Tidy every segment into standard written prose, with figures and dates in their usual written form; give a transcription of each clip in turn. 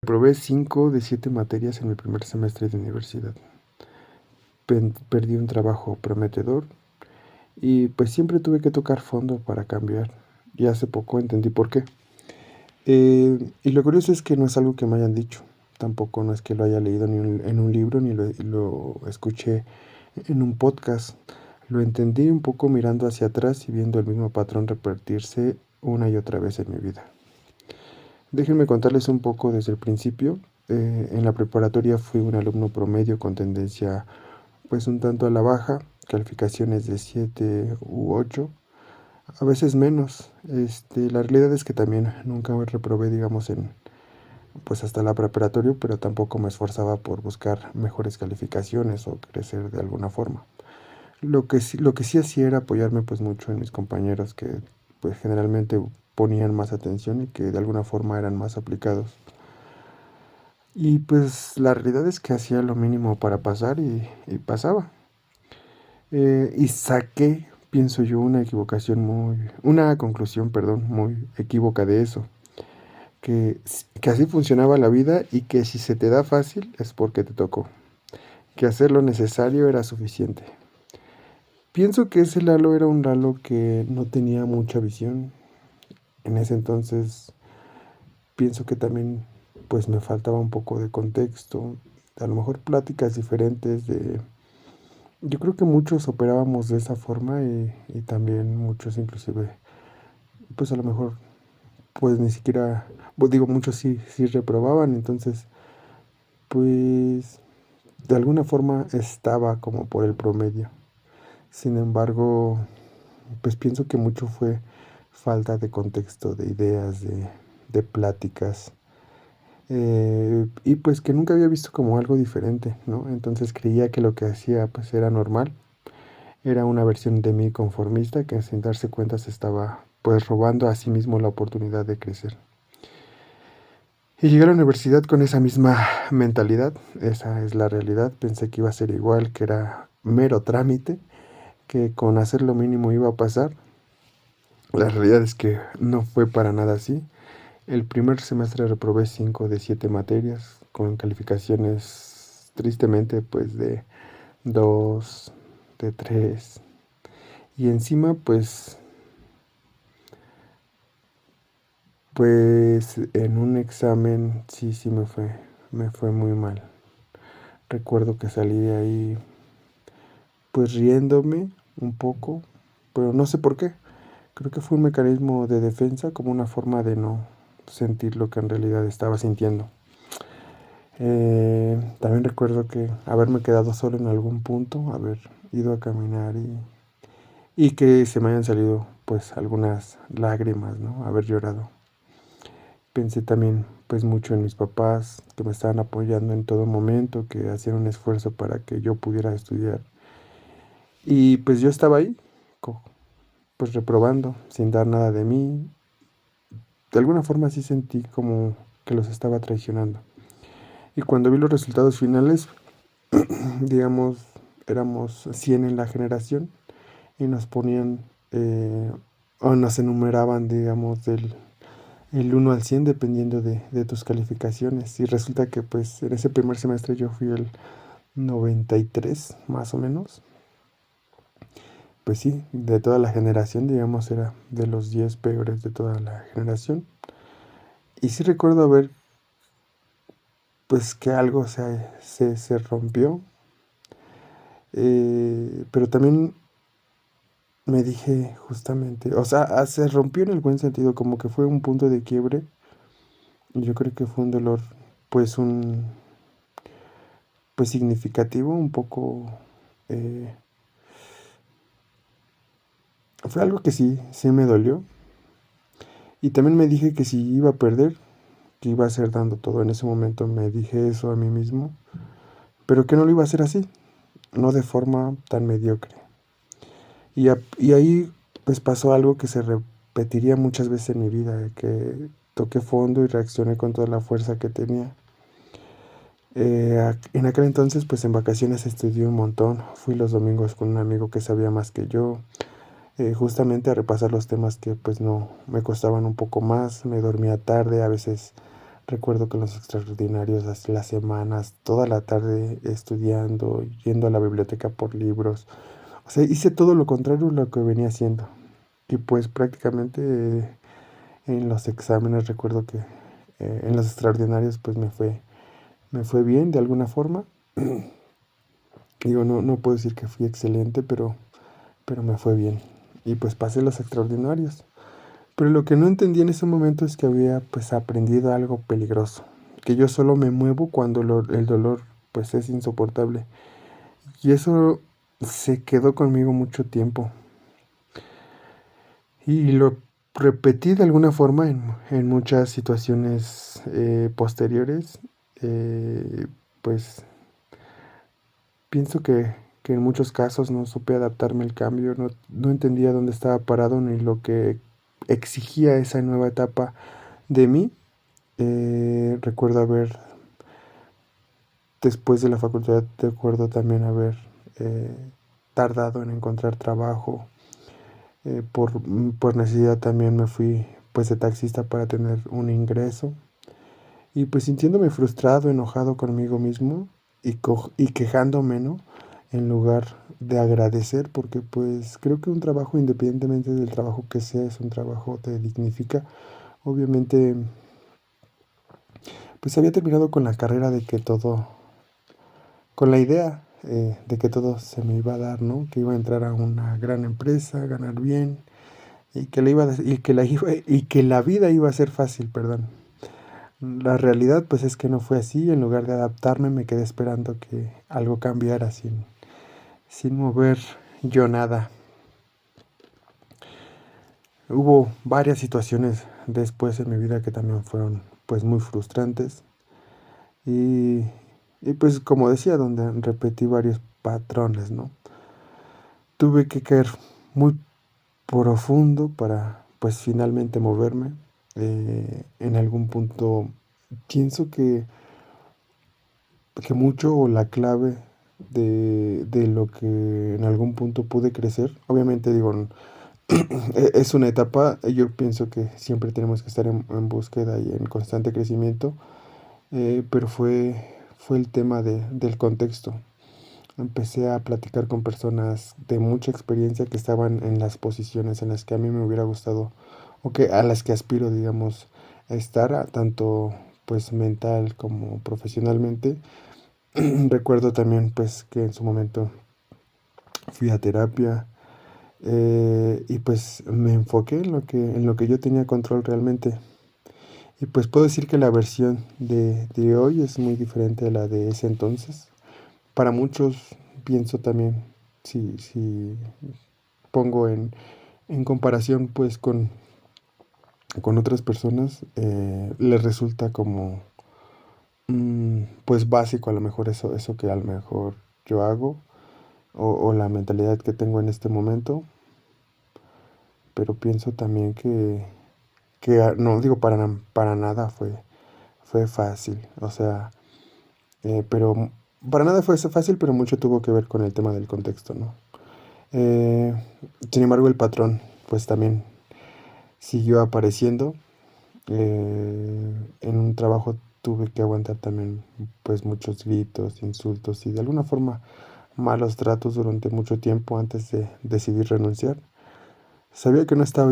Reprobé 5 de 7 materias en mi primer semestre de universidad. Perdí un trabajo prometedor y pues siempre tuve que tocar fondo para cambiar. Y hace poco entendí por qué. Y lo curioso es que no es algo que me hayan dicho. Tampoco no es que lo haya leído en un libro ni lo escuché en un podcast. Lo entendí un poco mirando hacia atrás y viendo el mismo patrón repetirse una y otra vez en mi vida. Déjenme contarles un poco desde el principio. En la preparatoria fui un alumno promedio con tendencia pues un tanto a la baja, calificaciones de 7 u 8, a veces menos. La realidad es que también nunca me reprobé, digamos, pues hasta la preparatoria, pero tampoco me esforzaba por buscar mejores calificaciones o crecer de alguna forma. Lo que sí hacía era apoyarme pues mucho en mis compañeros que pues generalmente ponían más atención y que de alguna forma eran más aplicados. Y pues la realidad es que hacía lo mínimo para pasar y pasaba. Y saqué, pienso yo, una conclusión, perdón, muy equívoca de eso. Que así funcionaba la vida y que si se te da fácil es porque te tocó. Que hacer lo necesario era suficiente. Pienso que ese Lalo era un Lalo que no tenía mucha visión. En ese entonces pienso que también pues me faltaba un poco de contexto, a lo mejor pláticas diferentes de... Yo creo que muchos operábamos de esa forma y también muchos inclusive pues a lo mejor pues ni siquiera, pues digo muchos sí reprobaban, entonces pues de alguna forma estaba como por el promedio. Sin embargo, pues pienso que mucho fue falta de contexto, de ideas, de pláticas. Y pues que nunca había visto como algo diferente, ¿no? Entonces creía que lo que hacía pues era normal. Era una versión de mí conformista que sin darse cuenta se estaba pues robando a sí mismo la oportunidad de crecer. Y llegué a la universidad con esa misma mentalidad, esa es la realidad. Pensé que iba a ser igual, que era mero trámite, que con hacer lo mínimo iba a pasar. La realidad es que no fue para nada así. El primer semestre reprobé 5 de 7 materias con calificaciones tristemente pues de 2 de 3 y encima pues en un examen sí me fue muy mal. Recuerdo que salí de ahí pues riéndome un poco, pero no sé por qué. Creo que fue un mecanismo de defensa, como una forma de no sentir lo que en realidad estaba sintiendo. También recuerdo que haberme quedado solo en algún punto, haber ido a caminar y que se me hayan salido pues algunas lágrimas, ¿no? Haber llorado. Pensé también pues mucho en mis papás que me estaban apoyando en todo momento, que hacían un esfuerzo para que yo pudiera estudiar. Y pues yo estaba ahí, pues reprobando, sin dar nada de mí. De alguna forma sí sentí como que los estaba traicionando. Y cuando vi los resultados finales, digamos, éramos 100 en la generación y nos ponían o nos enumeraban, digamos, el 1 al 100 dependiendo de tus calificaciones. Y resulta que pues en ese primer semestre yo fui el 93 más o menos. Pues sí, de toda la generación, digamos, era de los 10 peores de toda la generación. Y sí recuerdo haber, pues que algo se rompió. Pero también me dije justamente, o sea, se rompió en el buen sentido, como que fue un punto de quiebre. Y yo creo que fue un dolor, pues pues significativo, un poco, eh, fue algo que sí me dolió. Y también me dije que si iba a perder, que iba a ser dando todo. En ese momento me dije eso a mí mismo, pero que no lo iba a hacer así, no de forma tan mediocre. Y ahí pues pasó algo que se repetiría muchas veces en mi vida, que toqué fondo y reaccioné con toda la fuerza que tenía. En aquel entonces pues en vacaciones estudié un montón, fui los domingos con un amigo que sabía más que yo, justamente a repasar los temas que pues no me costaban un poco más, me dormía tarde, a veces Recuerdo que en los extraordinarios, las semanas, toda la tarde estudiando, yendo a la biblioteca por libros. O sea, hice todo lo contrario a lo que venía haciendo. Y pues prácticamente en los exámenes recuerdo que en los extraordinarios pues me fue bien de alguna forma. Digo, no puedo decir que fui excelente, pero me fue bien. Y pues pasé los extraordinarios. Pero lo que no entendí en ese momento es que había pues aprendido algo peligroso. Que yo solo me muevo cuando el dolor pues es insoportable. Y eso se quedó conmigo mucho tiempo. Y lo repetí de alguna forma en muchas situaciones posteriores. Eh, pues pienso que en muchos casos no supe adaptarme al cambio, no entendía dónde estaba parado ni lo que exigía esa nueva etapa de mí. Recuerdo haber, después de la facultad, recuerdo también haber eh, tardado en encontrar trabajo. Por necesidad también me fui pues de taxista para tener un ingreso. Y pues sintiéndome frustrado, enojado conmigo mismo y quejándome, ¿no? En lugar de agradecer, porque pues creo que un trabajo, independientemente del trabajo que sea, es un trabajo que te dignifica. Obviamente, pues había terminado con la carrera de que todo, con la idea de que todo se me iba a dar, ¿no? Que iba a entrar a una gran empresa, ganar bien y que y que la vida iba a ser fácil, perdón. La realidad pues es que no fue así. En lugar de adaptarme me quedé esperando que algo cambiara sin mover yo nada. Hubo varias situaciones después en mi vida que también fueron pues muy frustrantes y, y pues como decía, donde repetí varios patrones, ¿no? Tuve que caer muy profundo para pues finalmente moverme. En algún punto pienso que mucho o la clave de lo que en algún punto pude crecer, obviamente digo, es una etapa, yo pienso que siempre tenemos que estar en búsqueda y en constante crecimiento, pero fue el tema del contexto. Empecé a platicar con personas de mucha experiencia que estaban en las posiciones en las que a mí me hubiera gustado o que a las que aspiro, digamos, a estar, tanto pues mental como profesionalmente. Recuerdo también pues que en su momento fui a terapia y pues me enfoqué en lo que yo tenía control realmente. Y pues puedo decir que la versión de hoy es muy diferente a la de ese entonces. Para muchos pienso también, si pongo en comparación pues con otras personas, les resulta como pues básico a lo mejor eso que a lo mejor yo hago o la mentalidad que tengo en este momento, pero pienso también que no digo para nada fue fácil, o sea, pero para nada fue fácil, pero mucho tuvo que ver con el tema del contexto, ¿no? Eh, Sin embargo, el patrón, pues también siguió apareciendo. En un trabajo tuve que aguantar también, pues, muchos gritos, insultos y de alguna forma malos tratos durante mucho tiempo antes de decidir renunciar. Sabía que no estaba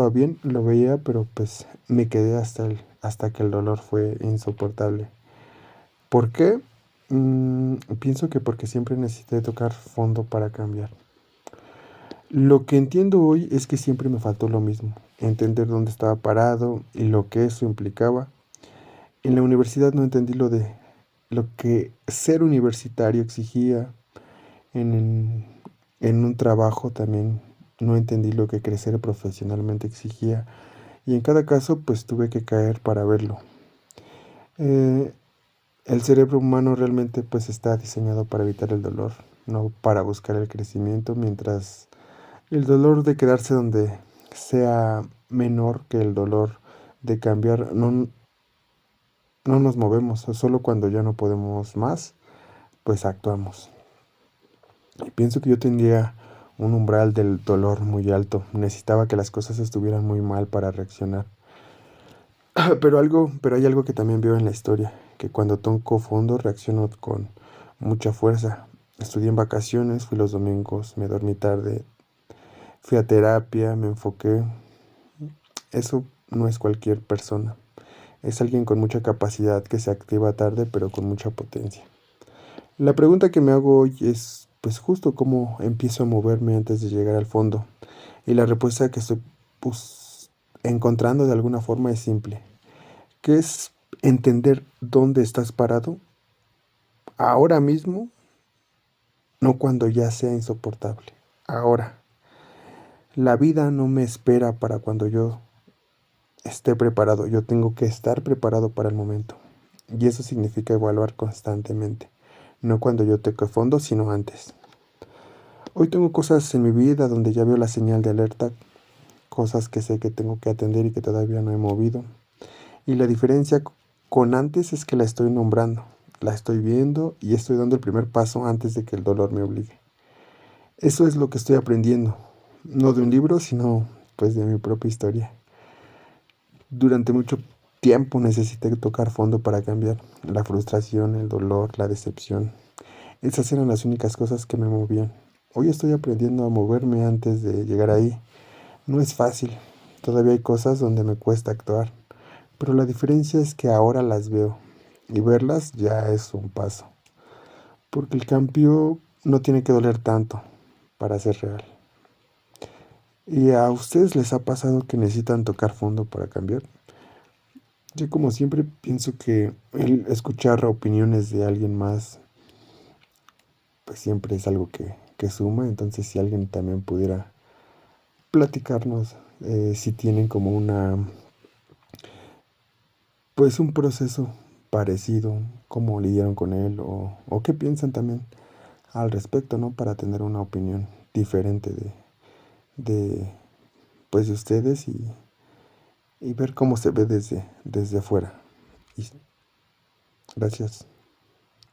bien, lo veía, pero pues me quedé hasta que el dolor fue insoportable. ¿Por qué? Pienso que porque siempre necesité tocar fondo para cambiar. Lo que entiendo hoy es que siempre me faltó lo mismo, entender dónde estaba parado y lo que eso implicaba. En la universidad no entendí lo que ser universitario exigía. En, en un trabajo también no entendí lo que crecer profesionalmente exigía. Y en cada caso pues tuve que caer para verlo. Eh, el cerebro humano realmente pues está diseñado para evitar el dolor, no para buscar el crecimiento, mientras el dolor de quedarse donde sea menor que el dolor de cambiar, no nos movemos, solo cuando ya no podemos más, pues actuamos. Y pienso que yo tendría un umbral del dolor muy alto, necesitaba que las cosas estuvieran muy mal para reaccionar. Pero hay algo que también veo en la historia, que cuando toco fondo reacciono con mucha fuerza. Estudié en vacaciones, fui los domingos, me dormí tarde, fui a terapia, me enfoqué. Eso no es cualquier persona. Es alguien con mucha capacidad que se activa tarde, pero con mucha potencia. La pregunta que me hago hoy es, pues justo cómo empiezo a moverme antes de llegar al fondo. Y la respuesta que estoy, pues, encontrando de alguna forma es simple, que es entender dónde estás parado ahora mismo, no cuando ya sea insoportable. Ahora, la vida no me espera para cuando yo esté preparado, yo tengo que estar preparado para el momento. Y eso significa evaluar constantemente, no cuando yo toque fondo, sino antes. Hoy tengo cosas en mi vida donde ya veo la señal de alerta, cosas que sé que tengo que atender y que todavía no he movido. Y la diferencia con antes es que la estoy nombrando, la estoy viendo y estoy dando el primer paso antes de que el dolor me obligue. Eso es lo que estoy aprendiendo, no de un libro, sino pues de mi propia historia. Durante mucho tiempo necesité tocar fondo para cambiar la frustración, el dolor, la decepción. Esas eran las únicas cosas que me movían. Hoy estoy aprendiendo a moverme antes de llegar ahí. No es fácil, todavía hay cosas donde me cuesta actuar, pero la diferencia es que ahora las veo y verlas ya es un paso, porque el cambio no tiene que doler tanto para ser real. ¿Y a ustedes les ha pasado que necesitan tocar fondo para cambiar? Yo como siempre pienso que el escuchar opiniones de alguien más, pues siempre es algo que suma, entonces si alguien también pudiera platicarnos si tienen como pues un proceso parecido, cómo lidiaron con él o qué piensan también al respecto, ¿no? Para tener una opinión diferente de pues de ustedes y ver cómo se ve desde afuera. Y gracias.